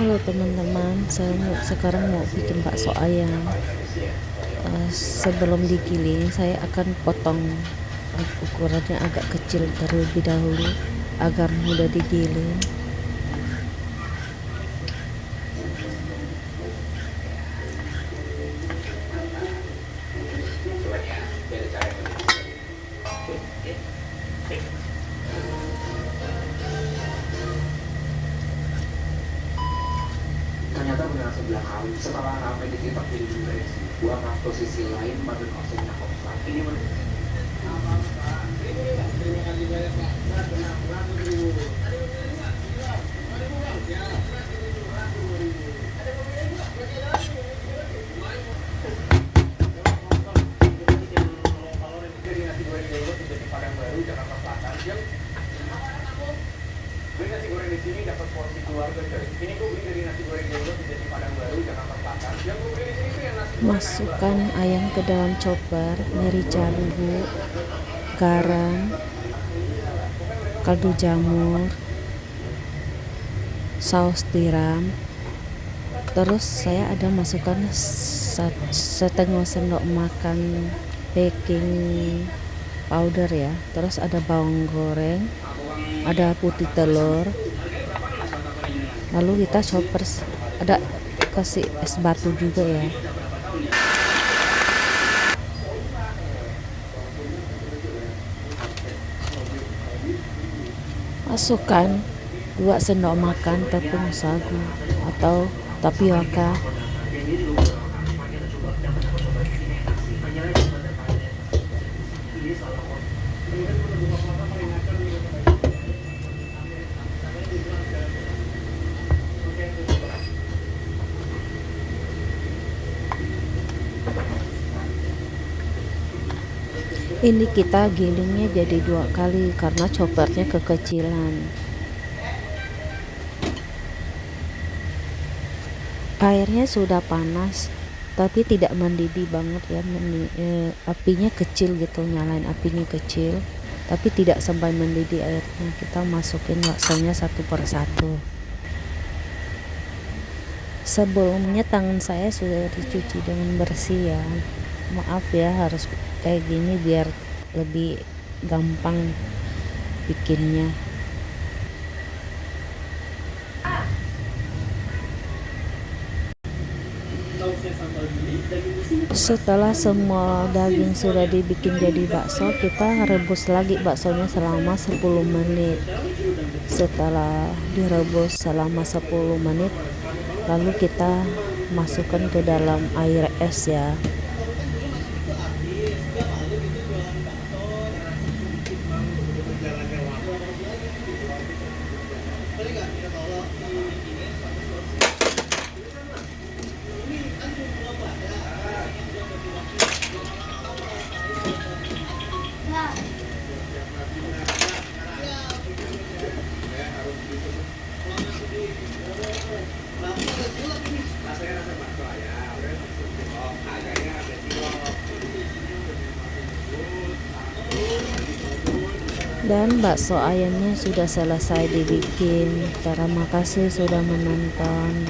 Halo teman-teman, sekarang mau bikin bakso ayam. Sebelum digiling, saya akan potong ukurannya agak kecil terlebih dahulu agar mudah digiling. Ternyata benar sebelah kali. Setelah ramai di titik di Inggris, gua ke posisi lain baru kosongnya kosong. Ini menurut dari nasi goreng dulu di Padang Baru Jakarta Selatan. Beli nasi goreng di sini dapat porsi keluarga coy. Ini gue beli dari nasi goreng dulu di Padang Baru Jakarta Selatan. Yang gue beli di sini tuh yang nasi goreng Masukkan ayam ke dalam chopper, merica bubuk, garam, kaldu jamur, saus tiram. Terus saya ada masukkan setengah sendok makan baking powder ya. Terus ada bawang goreng, ada putih telur. Lalu kita chopper, ada kasih es batu juga ya. Masukkan 2 sendok makan tepung sagu atau tapioka. Ini kita gilingnya jadi 2 kali karena choppernya kekecilan. Airnya sudah panas tapi tidak mendidih banget ya, apinya kecil gitu, nyalain apinya kecil tapi tidak sampai mendidih airnya. Kita masukin baksonya satu persatu. Sebelumnya tangan saya sudah dicuci dengan bersih ya, maaf ya harus kayak gini biar lebih gampang bikinnya. Setelah semua daging sudah dibikin jadi bakso, kita rebus lagi baksonya selama 10 menit. Setelah direbus selama 10 menit, lalu kita masukkan ke dalam air es ya. Dan bakso ayamnya sudah selesai dibikin. Terima kasih sudah menonton.